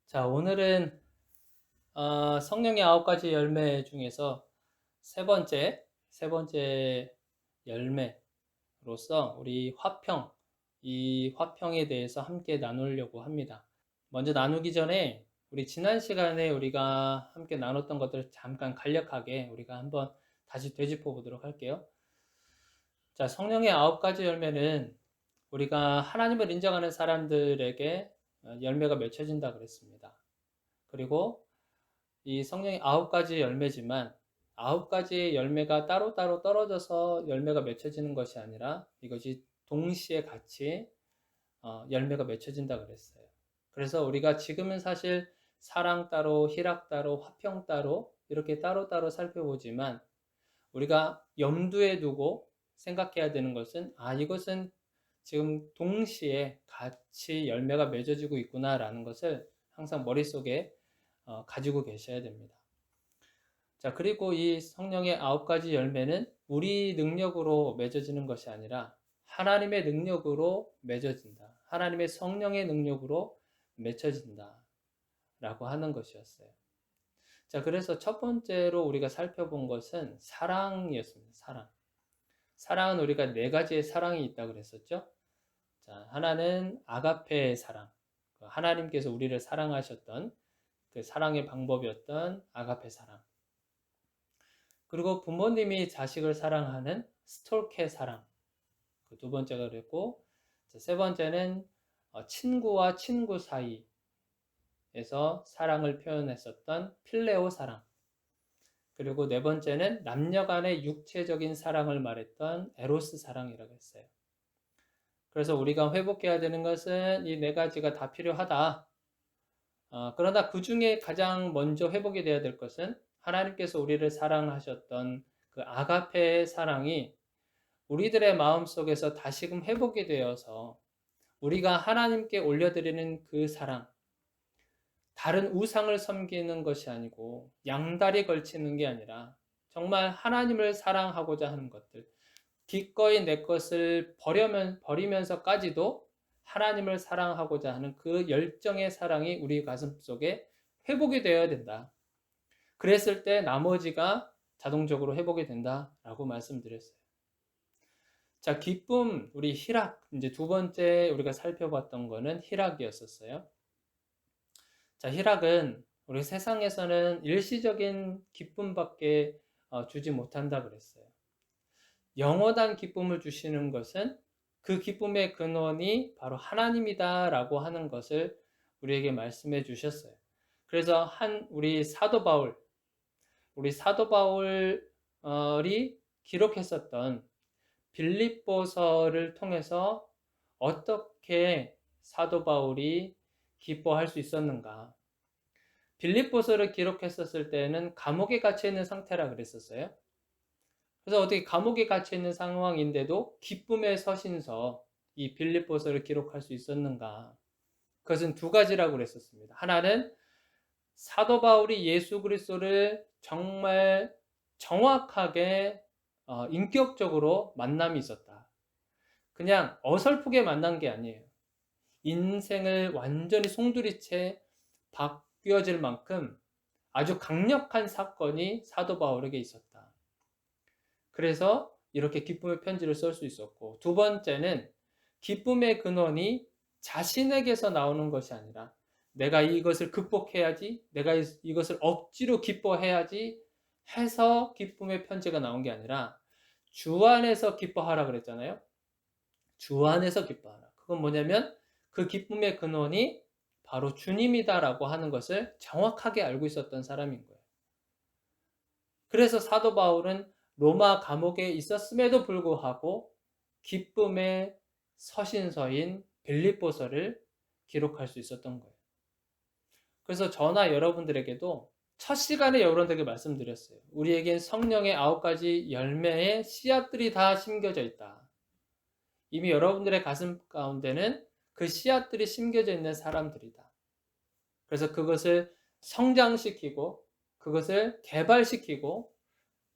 자, 오늘은 성령의 9가지 열매 중에서 세 번째 열매로서 우리 화평, 이 화평에 대해서 함께 나누려고 합니다. 먼저 나누기 전에 우리 지난 시간에 우리가 함께 나눴던 것들을 잠깐 간략하게 우리가 한번 다시 되짚어 보도록 할게요. 자, 성령의 9가지 열매는 우리가 하나님을 인정하는 사람들에게 열매가 맺혀진다 그랬습니다. 그리고 이 성령의 9가지 열매지만 9가지의 열매가 따로따로 떨어져서 열매가 맺혀지는 것이 아니라 이것이 동시에 같이 열매가 맺혀진다 그랬어요. 그래서 우리가 지금은 사실 사랑 따로, 희락 따로, 화평 따로 이렇게 따로따로 살펴보지만 우리가 염두에 두고 생각해야 되는 것은 이것은 지금 동시에 같이 열매가 맺어지고 있구나라는 것을 항상 머릿속에 가지고 계셔야 됩니다. 자, 그리고 이 성령의 9가지 열매는 우리 능력으로 맺어지는 것이 아니라 하나님의 능력으로 맺어진다. 하나님의 성령의 능력으로 맺혀진다. 라고 하는 것이었어요. 자, 그래서 첫 번째로 우리가 살펴본 것은 사랑이었습니다. 사랑. 사랑은 우리가 4가지의 사랑이 있다고 그랬었죠. 자, 하나는 아가페의 사랑. 하나님께서 우리를 사랑하셨던 그 사랑의 방법이었던 아가페 사랑. 그리고 부모님이 자식을 사랑하는 스톨케 사랑. 그 두 번째가 그랬고, 세 번째는 친구와 친구 사이에서 사랑을 표현했었던 필레오 사랑. 그리고 네 번째는 남녀 간의 육체적인 사랑을 말했던 에로스 사랑이라고 했어요. 그래서 우리가 회복해야 되는 것은 이 4가지가 다 필요하다. 그러나 그 중에 가장 먼저 회복이 되어야 될 것은 하나님께서 우리를 사랑하셨던 그 아가페의 사랑이 우리들의 마음속에서 다시금 회복이 되어서 우리가 하나님께 올려드리는 그 사랑, 다른 우상을 섬기는 것이 아니고 양다리 걸치는 게 아니라 정말 하나님을 사랑하고자 하는 것들, 기꺼이 내 것을 버리면서까지도 하나님을 사랑하고자 하는 그 열정의 사랑이 우리 가슴 속에 회복이 되어야 된다. 그랬을 때 나머지가 자동적으로 회복이 된다라고 말씀드렸어요. 자, 기쁨, 우리 희락, 이제 두 번째 우리가 살펴봤던 거는 희락이었었어요. 자, 희락은 우리 세상에서는 일시적인 기쁨밖에 주지 못한다 그랬어요. 영원한 기쁨을 주시는 것은 그 기쁨의 근원이 바로 하나님이다라고 하는 것을 우리에게 말씀해 주셨어요. 그래서 우리 사도 바울이 기록했었던 빌립보서를 통해서 어떻게 사도 바울이 기뻐할 수 있었는가? 빌립보서를 기록했었을 때는 감옥에 갇혀 있는 상태라 그랬었어요. 그래서 어떻게 감옥에 갇혀 있는 상황인데도 기쁨의 서신서 이 빌립보서를 기록할 수 있었는가? 그것은 2가지라고 그랬었습니다. 하나는 사도 바울이 예수 그리스도를 정말 정확하게 인격적으로 만남이 있었다. 그냥 어설프게 만난 게 아니에요. 인생을 완전히 송두리째 바뀌어질 만큼 아주 강력한 사건이 사도 바울에게 있었다. 그래서 이렇게 기쁨의 편지를 쓸 수 있었고, 두 번째는 기쁨의 근원이 자신에게서 나오는 것이 아니라 내가 이것을 극복해야지, 내가 이것을 억지로 기뻐해야지 해서 기쁨의 편지가 나온 게 아니라 주 안에서 기뻐하라 그랬잖아요. 주 안에서 기뻐하라. 그건 뭐냐면 그 기쁨의 근원이 바로 주님이다라고 하는 것을 정확하게 알고 있었던 사람인 거예요. 그래서 사도 바울은 로마 감옥에 있었음에도 불구하고 기쁨의 서신서인 빌립보서를 기록할 수 있었던 거예요. 그래서 저나 여러분들에게도 첫 시간에 여러분들에게 말씀드렸어요. 우리에겐 성령의 9가지 열매의 씨앗들이 다 심겨져 있다. 이미 여러분들의 가슴 가운데는 그 씨앗들이 심겨져 있는 사람들이다. 그래서 그것을 성장시키고 그것을 개발시키고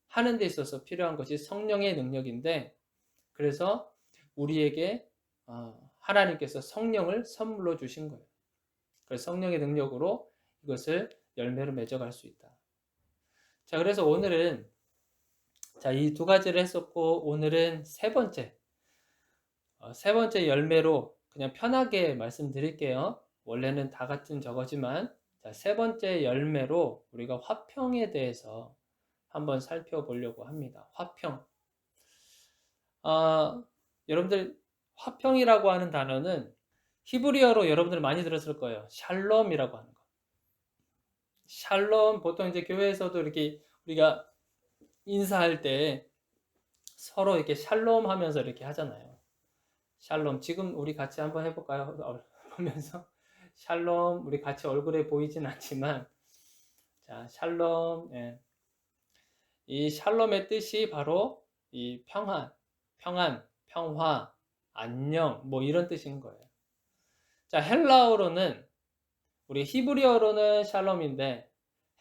하는 데 있어서 필요한 것이 성령의 능력인데, 그래서 우리에게 하나님께서 성령을 선물로 주신 거예요. 그래서 성령의 능력으로 이것을 열매로 맺어갈 수 있다. 자, 그래서 오늘은 이 두 가지를 했었고, 오늘은 세 번째 열매로 그냥 편하게 말씀드릴게요. 원래는 다 같은 저거지만, 세 번째 열매로 우리가 화평에 대해서 한번 살펴보려고 합니다. 화평. 여러분들 화평이라고 하는 단어는 히브리어로 여러분들 많이 들었을 거예요. 샬롬이라고 하는 거. 샬롬, 보통 이제 교회에서도 이렇게 우리가 인사할 때 서로 이렇게 샬롬 하면서 이렇게 하잖아요. 샬롬. 지금 우리 같이 한번 해볼까요? 보면서 샬롬. 우리 같이 얼굴에 보이진 않지만, 자, 샬롬. 예. 이 샬롬의 뜻이 바로 이 평안, 평화, 안녕, 뭐 이런 뜻인 거예요. 자, 헬라어로는, 우리 히브리어로는 샬롬인데,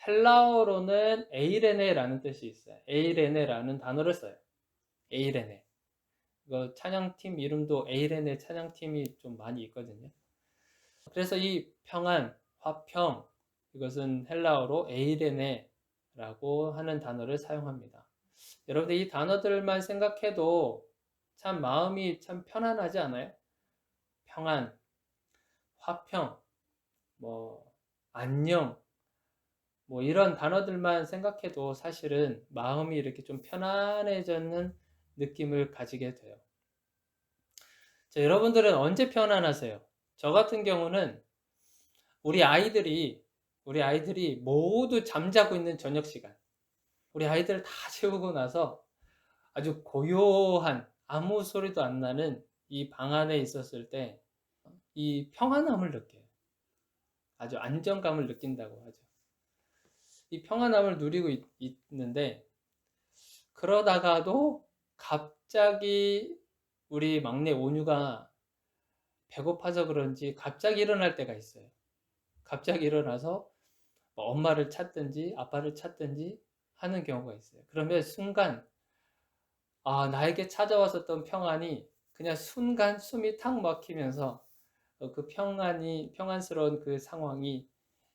헬라어로는 에이레네라는 뜻이 있어요. 에이레네라는 단어를 써요. 에이레네. 이거 찬양팀 이름도 에이레네 찬양팀이 좀 많이 있거든요. 그래서 이 평안, 화평, 이것은 헬라어로 에이레네라고 하는 단어를 사용합니다. 여러분들 이 단어들만 생각해도 참 마음이 참 편안하지 않아요? 평안, 화평, 뭐 안녕, 뭐 이런 단어들만 생각해도 사실은 마음이 이렇게 좀 편안해지는 느낌을 가지게 돼요. 자, 여러분들은 언제 편안하세요? 저 같은 경우는 우리 아이들이 모두 잠자고 있는 저녁 시간, 우리 아이들 다 재우고 나서 아주 고요한 아무 소리도 안 나는 이 방 안에 있었을 때 이 평안함을 느껴요. 아주 안정감을 느낀다고 하죠. 이 평안함을 누리고 있는데, 그러다가도 갑자기 우리 막내 온유가 배고파서 그런지 갑자기 일어날 때가 있어요. 갑자기 일어나서 뭐 엄마를 찾든지 아빠를 찾든지 하는 경우가 있어요. 그러면 순간 나에게 찾아왔었던 평안이 그냥 순간 숨이 탁 막히면서 그 평안스러운 그 상황이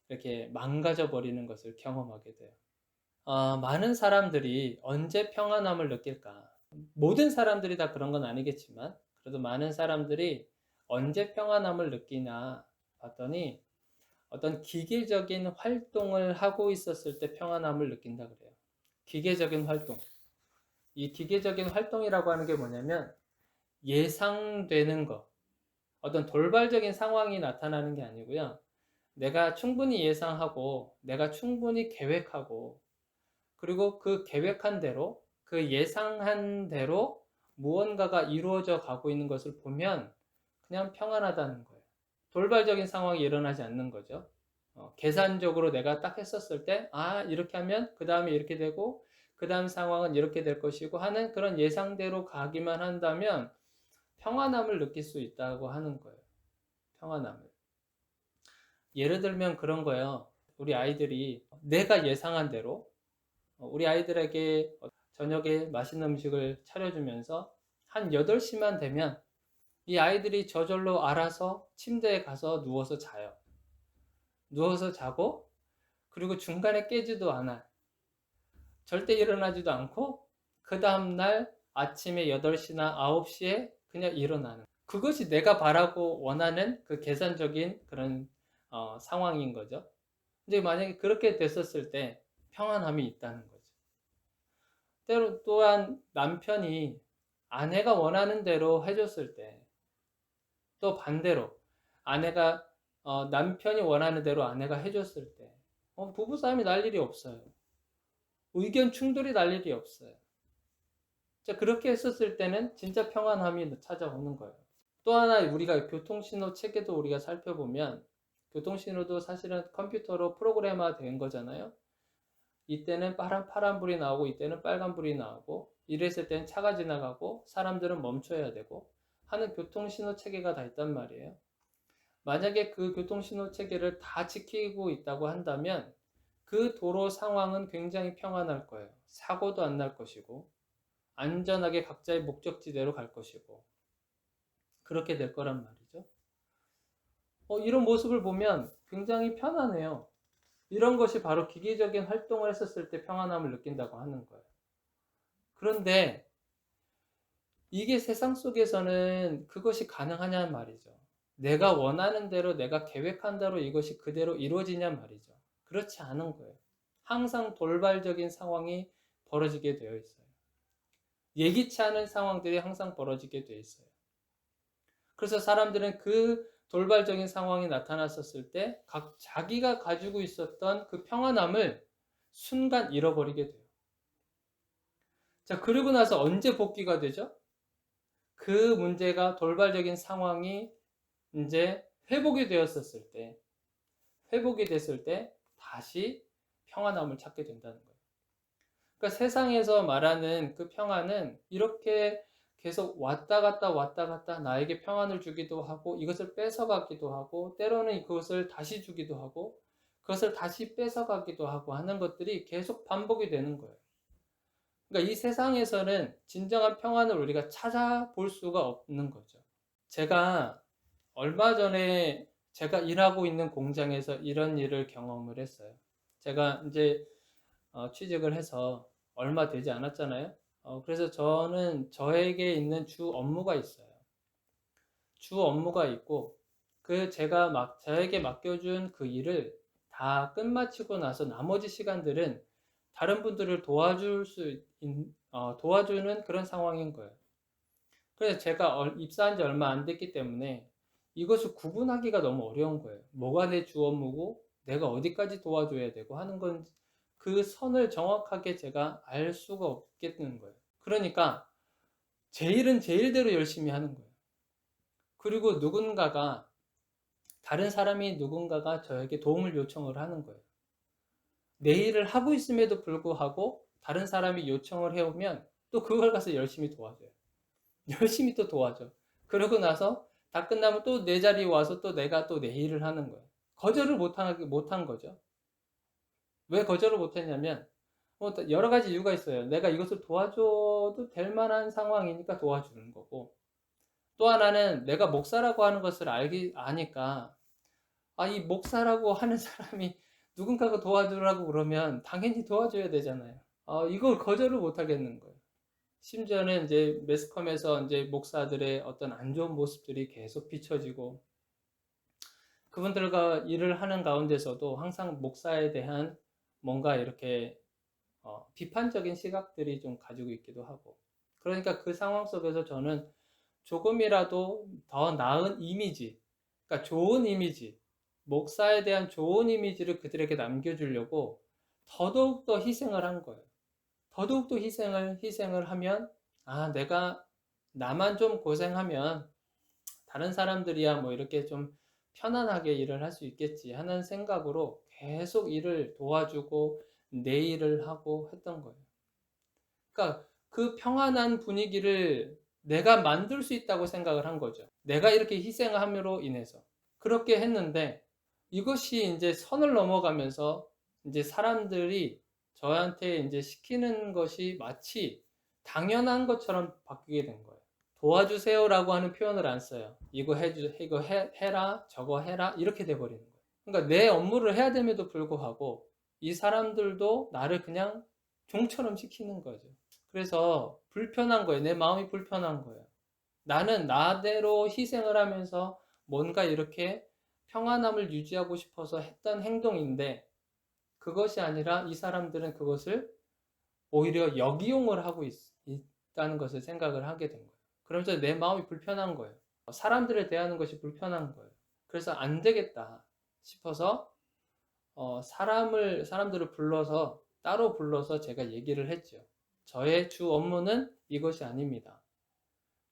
이렇게 망가져 버리는 것을 경험하게 돼요. 많은 사람들이 언제 평안함을 느낄까? 모든 사람들이 다 그런 건 아니겠지만, 그래도 많은 사람들이 언제 평안함을 느끼나 봤더니 어떤 기계적인 활동을 하고 있었을 때 평안함을 느낀다 그래요. 기계적인 활동. 이 기계적인 활동이라고 하는 게 뭐냐면 예상되는 것. 어떤 돌발적인 상황이 나타나는 게 아니고요. 내가 충분히 예상하고, 내가 충분히 계획하고, 그리고 그 계획한 대로, 그 예상한 대로 무언가가 이루어져 가고 있는 것을 보면 그냥 평안하다는 거예요. 돌발적인 상황이 일어나지 않는 거죠. 계산적으로 내가 딱 했었을 때, 이렇게 하면 그 다음에 이렇게 되고, 그 다음 상황은 이렇게 될 것이고 하는 그런 예상대로 가기만 한다면 평안함을 느낄 수 있다고 하는 거예요. 평안함을. 예를 들면 그런 거예요. 우리 아이들이 내가 예상한 대로 우리 아이들에게 저녁에 맛있는 음식을 차려주면서 한 8시만 되면 이 아이들이 저절로 알아서 침대에 가서 누워서 자요. 누워서 자고, 그리고 중간에 깨지도 않아. 절대 일어나지도 않고, 그 다음날 아침에 8시나 9시에 그냥 일어나는. 그것이 내가 바라고 원하는 그 계산적인 그런 상황인 거죠. 근데 만약에 그렇게 됐었을 때 평안함이 있다는 거죠. 때로 또한 남편이 아내가 원하는 대로 해줬을 때, 또 반대로 아내가 남편이 원하는 대로 아내가 해줬을 때 부부싸움이 날 일이 없어요. 의견 충돌이 날 일이 없어요. 자, 그렇게 했었을 때는 진짜 평안함이 찾아오는 거예요. 또 하나 우리가 교통신호 체계도 우리가 살펴보면 교통신호도 사실은 컴퓨터로 프로그램화 된 거잖아요. 이때는 파란불이 나오고 이때는 빨간불이 나오고 이랬을 때는 차가 지나가고 사람들은 멈춰야 되고 하는 교통신호 체계가 다 있단 말이에요. 만약에 그 교통신호 체계를 다 지키고 있다고 한다면 그 도로 상황은 굉장히 평안할 거예요. 사고도 안 날 것이고 안전하게 각자의 목적지대로 갈 것이고 그렇게 될 거란 말이죠. 이런 모습을 보면 굉장히 편안해요. 이런 것이 바로 기계적인 활동을 했었을 때 평안함을 느낀다고 하는 거예요. 그런데 이게 세상 속에서는 그것이 가능하냐는 말이죠. 내가 원하는 대로, 내가 계획한 대로 이것이 그대로 이루어지냐 말이죠. 그렇지 않은 거예요. 항상 돌발적인 상황이 벌어지게 되어 있어요. 예기치 않은 상황들이 항상 벌어지게 되어 있어요. 그래서 사람들은 그 돌발적인 상황이 나타났었을 때 자기가 가지고 있었던 그 평안함을 순간 잃어버리게 돼요. 자, 그러고 나서 언제 복귀가 되죠? 그 문제가 돌발적인 상황이 이제 회복이 되었었을 때, 회복이 됐을 때 다시 평안함을 찾게 된다는 거예요. 그러니까 세상에서 말하는 그 평안은 이렇게 계속 왔다 갔다 나에게 평안을 주기도 하고 이것을 뺏어가기도 하고 때로는 그것을 다시 주기도 하고 그것을 다시 뺏어가기도 하고 하는 것들이 계속 반복이 되는 거예요. 그러니까 이 세상에서는 진정한 평안을 우리가 찾아볼 수가 없는 거죠. 제가 얼마 전에 제가 일하고 있는 공장에서 이런 일을 경험을 했어요. 제가 이제 취직을 해서 얼마 되지 않았잖아요. 그래서 저는 저에게 있는 주 업무가 있어요. 주 업무가 있고 제가 저에게 맡겨준 그 일을 다 끝마치고 나서 나머지 시간들은 다른 분들을 도와주는 그런 상황인 거예요. 그래서 제가 입사한 지 얼마 안 됐기 때문에 이것을 구분하기가 너무 어려운 거예요. 뭐가 내 주 업무고 내가 어디까지 도와줘야 되고 하는 건 그 선을 정확하게 제가 알 수가 없겠는 거예요. 그러니까 제 일은 제 일대로 열심히 하는 거예요. 그리고 누군가가 저에게 도움을 요청을 하는 거예요. 내 일을 하고 있음에도 불구하고 다른 사람이 요청을 해오면 또 그걸 가서 열심히 도와줘요. 열심히 또 도와줘. 그러고 나서 다 끝나면 또 내 자리에 와서 또 내가 또 내 일을 하는 거예요. 거절을 못한 거죠. 왜 거절을 못했냐면 여러 가지 이유가 있어요. 내가 이것을 도와줘도 될 만한 상황이니까 도와주는 거고 또 하나는 내가 목사라고 하는 것을 아니까 이 목사라고 하는 사람이 누군가가 도와주라고 그러면 당연히 도와줘야 되잖아요. 이걸 거절을 못 하겠는 거예요. 심지어는 이제 매스컴에서 이제 목사들의 어떤 안 좋은 모습들이 계속 비춰지고 그분들과 일을 하는 가운데서도 항상 목사에 대한 뭔가 이렇게 비판적인 시각들이 좀 가지고 있기도 하고 그러니까 그 상황 속에서 저는 조금이라도 더 나은 이미지, 그러니까 좋은 이미지, 목사에 대한 좋은 이미지를 그들에게 남겨주려고 더더욱더 희생을 한 거예요. 더더욱더 희생을 하면 내가 나만 좀 고생하면 다른 사람들이야 뭐 이렇게 좀 편안하게 일을 할 수 있겠지 하는 생각으로 계속 일을 도와주고 내 일을 하고 했던 거예요. 그러니까 그 평안한 분위기를 내가 만들 수 있다고 생각을 한 거죠. 내가 이렇게 희생을 함으로 인해서 그렇게 했는데 이것이 이제 선을 넘어가면서 이제 사람들이 저한테 이제 시키는 것이 마치 당연한 것처럼 바뀌게 된 거예요. 도와주세요라고 하는 표현을 안 써요. 이거 해라, 저거 해라 이렇게 돼버리는 거예요. 그러니까 내 업무를 해야 됨에도 불구하고 이 사람들도 나를 그냥 종처럼 시키는 거죠. 그래서 불편한 거예요. 내 마음이 불편한 거예요. 나는 나대로 희생을 하면서 뭔가 이렇게 평안함을 유지하고 싶어서 했던 행동인데 그것이 아니라 이 사람들은 그것을 오히려 역이용을 하고 있다는 것을 생각을 하게 된 거예요. 그러면서 내 마음이 불편한 거예요. 사람들을 대하는 것이 불편한 거예요. 그래서 안 되겠다 싶어서 사람들을 따로 불러서 제가 얘기를 했죠. 저의 주 업무는 이것이 아닙니다.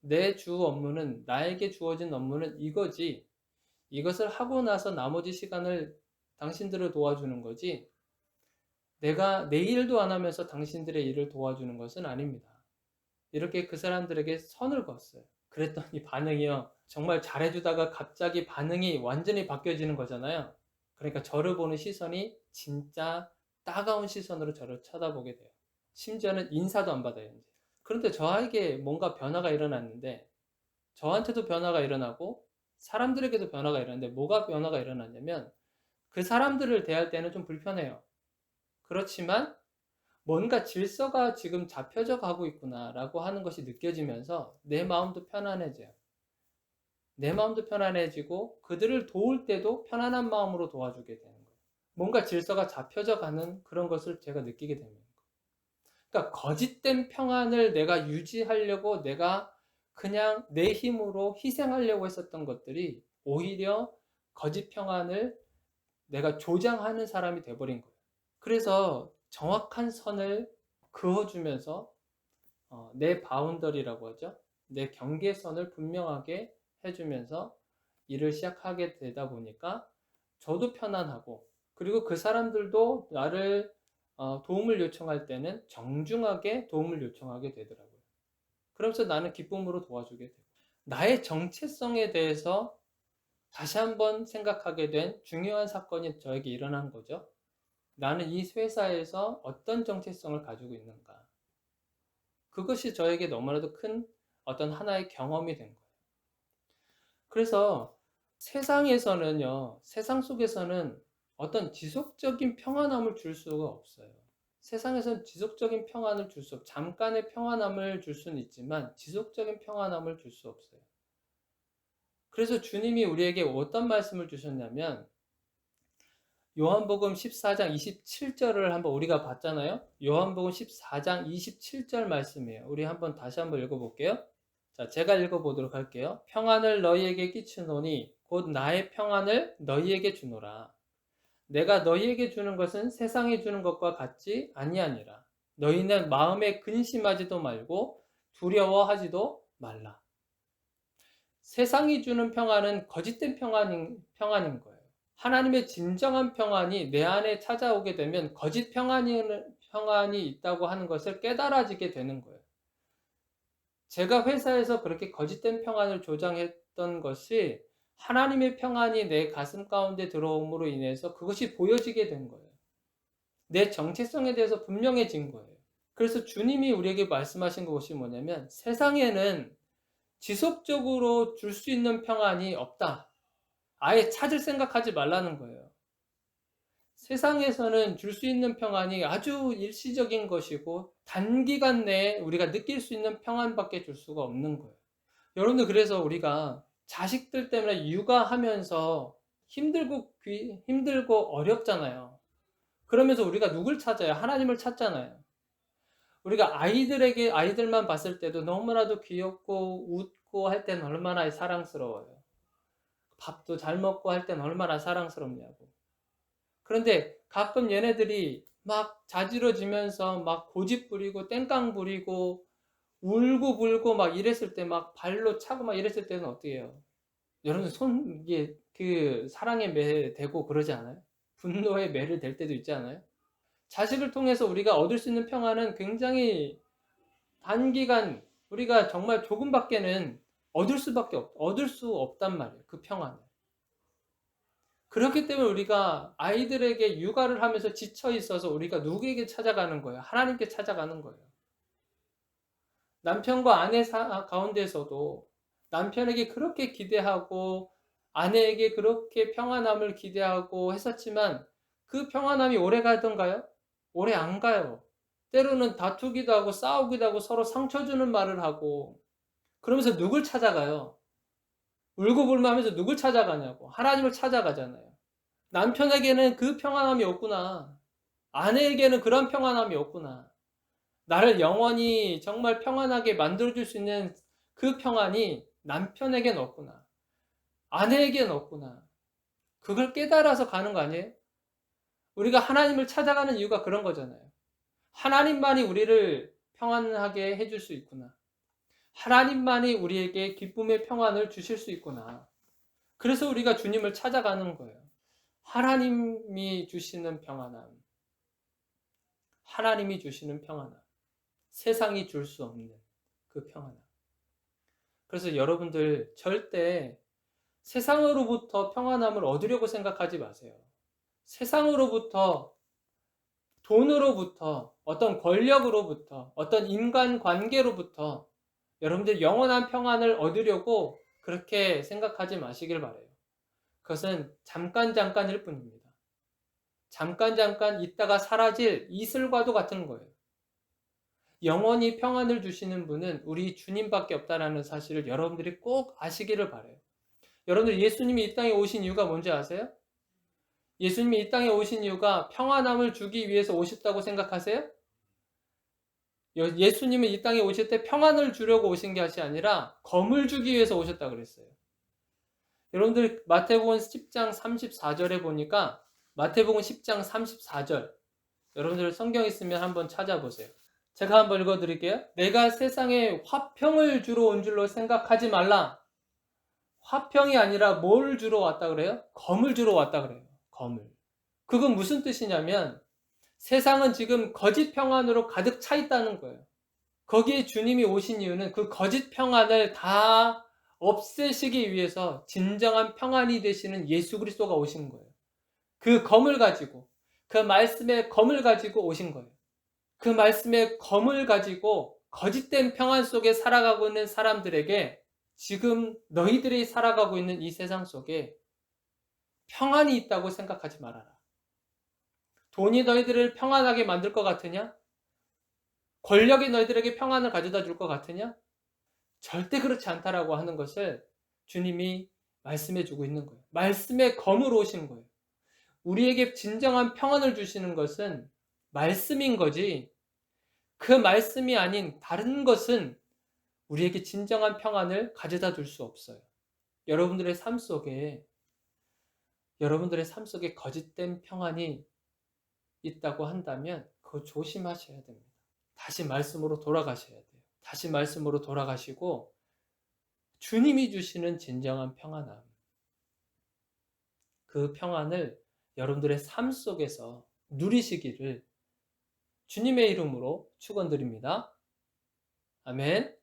내 주 업무는 나에게 주어진 업무는 이거지. 이것을 하고 나서 나머지 시간을 당신들을 도와주는 거지. 내가 내 일도 안 하면서 당신들의 일을 도와주는 것은 아닙니다. 이렇게 그 사람들에게 선을 그었어요. 그랬더니 반응이요. 정말 잘해주다가 갑자기 반응이 완전히 바뀌어지는 거잖아요. 그러니까 저를 보는 시선이 진짜 따가운 시선으로 저를 쳐다보게 돼요. 심지어는 인사도 안 받아요. 이제. 그런데 저에게 뭔가 변화가 일어났는데 저한테도 변화가 일어나고 사람들에게도 변화가 일어났는데 뭐가 변화가 일어났냐면 그 사람들을 대할 때는 좀 불편해요. 그렇지만 뭔가 질서가 지금 잡혀져 가고 있구나라고 하는 것이 느껴지면서 내 마음도 편안해져요. 내 마음도 편안해지고 그들을 도울 때도 편안한 마음으로 도와주게 되는 거예요. 뭔가 질서가 잡혀져 가는 그런 것을 제가 느끼게 됩니다. 그러니까 거짓된 평안을 내가 유지하려고 내가 그냥 내 힘으로 희생하려고 했었던 것들이 오히려 거짓 평안을 내가 조장하는 사람이 돼버린 거예요. 그래서 정확한 선을 그어주면서 내 바운더리라고 하죠. 내 경계선을 분명하게 해주면서 일을 시작하게 되다 보니까 저도 편안하고, 그리고 그 사람들도 나를 도움을 요청할 때는 정중하게 도움을 요청하게 되더라고요. 그러면서 나는 기쁨으로 도와주게 되고, 나의 정체성에 대해서 다시 한번 생각하게 된 중요한 사건이 저에게 일어난 거죠. 나는 이 회사에서 어떤 정체성을 가지고 있는가. 그것이 저에게 너무나도 큰 어떤 하나의 경험이 된 거예요. 그래서 세상에서는요, 세상 속에서는 어떤 지속적인 평안함을 줄 수가 없어요. 세상에서는 지속적인 평안을 줄 수 없어요. 잠깐의 평안함을 줄 수는 있지만 지속적인 평안함을 줄 수 없어요. 그래서 주님이 우리에게 어떤 말씀을 주셨냐면, 요한복음 14장 27절을 한번 우리가 봤잖아요. 요한복음 14장 27절 말씀이에요. 우리 다시 한번 읽어볼게요. 자, 제가 읽어보도록 할게요. 평안을 너희에게 끼치노니 곧 나의 평안을 너희에게 주노라. 내가 너희에게 주는 것은 세상이 주는 것과 같지 아니하니라. 너희는 마음에 근심하지도 말고 두려워하지도 말라. 세상이 주는 평안은 거짓된 평안인 거예요. 하나님의 진정한 평안이 내 안에 찾아오게 되면 거짓 평안이 있다고 하는 것을 깨달아지게 되는 거예요. 제가 회사에서 그렇게 거짓된 평안을 조장했던 것이 하나님의 평안이 내 가슴 가운데 들어옴으로 인해서 그것이 보여지게 된 거예요. 내 정체성에 대해서 분명해진 거예요. 그래서 주님이 우리에게 말씀하신 것이 뭐냐면, 세상에는 지속적으로 줄 수 있는 평안이 없다. 아예 찾을 생각하지 말라는 거예요. 세상에서는 줄 수 있는 평안이 아주 일시적인 것이고 단기간 내에 우리가 느낄 수 있는 평안밖에 줄 수가 없는 거예요. 여러분들, 그래서 우리가 자식들 때문에 육아하면서 힘들고 어렵잖아요. 그러면서 우리가 누굴 찾아요? 하나님을 찾잖아요. 우리가 아이들만 봤을 때도 너무나도 귀엽고 웃고 할 때는 얼마나 사랑스러워요. 밥도 잘 먹고 할 때는 얼마나 사랑스럽냐고. 그런데 가끔 얘네들이 막 자지러지면서 막 고집 부리고 땡깡 부리고 울고 불고 막 이랬을 때, 막 발로 차고 막 이랬을 때는 어떻게 해요? 여러분, 이게 그 사랑의 매 되고 그러지 않아요? 분노의 매를 댈 때도 있지 않아요? 자식을 통해서 우리가 얻을 수 있는 평안은 굉장히 단기간, 우리가 정말 조금밖에는 얻을 수 없단 말이에요. 그 평안을. 그렇기 때문에 우리가 아이들에게 육아를 하면서 지쳐 있어서 우리가 누구에게 찾아가는 거예요? 하나님께 찾아가는 거예요. 남편과 아내 가운데서도 남편에게 그렇게 기대하고 아내에게 그렇게 평안함을 기대하고 했었지만 그 평안함이 오래 가던가요? 오래 안 가요. 때로는 다투기도 하고 싸우기도 하고 서로 상처 주는 말을 하고, 그러면서 누굴 찾아가요? 울고불고 하면서 누굴 찾아가냐고. 하나님을 찾아가잖아요. 남편에게는 그 평안함이 없구나. 아내에게는 그런 평안함이 없구나. 나를 영원히 정말 평안하게 만들어줄 수 있는 그 평안이 남편에게는 없구나. 아내에게는 없구나. 그걸 깨달아서 가는 거 아니에요? 우리가 하나님을 찾아가는 이유가 그런 거잖아요. 하나님만이 우리를 평안하게 해줄 수 있구나. 하나님만이 우리에게 기쁨의 평안을 주실 수 있구나. 그래서 우리가 주님을 찾아가는 거예요. 하나님이 주시는 평안함. 하나님이 주시는 평안함. 세상이 줄 수 없는 그 평안함. 그래서 여러분들 절대 세상으로부터 평안함을 얻으려고 생각하지 마세요. 세상으로부터, 돈으로부터, 어떤 권력으로부터, 어떤 인간관계로부터 여러분들 영원한 평안을 얻으려고 그렇게 생각하지 마시길 바라요. 그것은 잠깐일 뿐입니다. 잠깐 있다가 사라질 이슬과도 같은 거예요. 영원히 평안을 주시는 분은 우리 주님밖에 없다라는 사실을 여러분들이 꼭 아시기를 바라요. 여러분들 예수님이 이 땅에 오신 이유가 뭔지 아세요? 예수님이 이 땅에 오신 이유가 평안함을 주기 위해서 오셨다고 생각하세요? 예수님은 이 땅에 오실 때 평안을 주려고 오신 것이 아니라 검을 주기 위해서 오셨다고 그랬어요. 여러분들 마태복음 10장 34절에 보니까 마태복음 10장 34절 여러분들 성경 있으면 한번 찾아보세요. 제가 한번 읽어드릴게요. 내가 세상에 화평을 주러 온 줄로 생각하지 말라. 화평이 아니라 뭘 주러 왔다 그래요? 검을 주러 왔다 그래요. 검을. 그건 무슨 뜻이냐면 세상은 지금 거짓 평안으로 가득 차 있다는 거예요. 거기에 주님이 오신 이유는 그 거짓 평안을 다 없애시기 위해서 진정한 평안이 되시는 예수 그리스도가 오신 거예요. 그 검을 가지고, 그 말씀의 검을 가지고 오신 거예요. 그 말씀의 검을 가지고 거짓된 평안 속에 살아가고 있는 사람들에게 지금 너희들이 살아가고 있는 이 세상 속에 평안이 있다고 생각하지 말아라. 돈이 너희들을 평안하게 만들 것 같으냐? 권력이 너희들에게 평안을 가져다 줄 것 같으냐? 절대 그렇지 않다라고 하는 것을 주님이 말씀해 주고 있는 거예요. 말씀의 검으로 오신 거예요. 우리에게 진정한 평안을 주시는 것은 말씀인 거지, 그 말씀이 아닌 다른 것은 우리에게 진정한 평안을 가져다 줄 수 없어요. 여러분들의 삶 속에 거짓된 평안이 있다고 한다면 그거 조심하셔야 됩니다. 다시 말씀으로 돌아가셔야 돼요. 다시 말씀으로 돌아가시고 주님이 주시는 진정한 평안함, 그 평안을 여러분들의 삶 속에서 누리시기를 주님의 이름으로 축원드립니다. 아멘.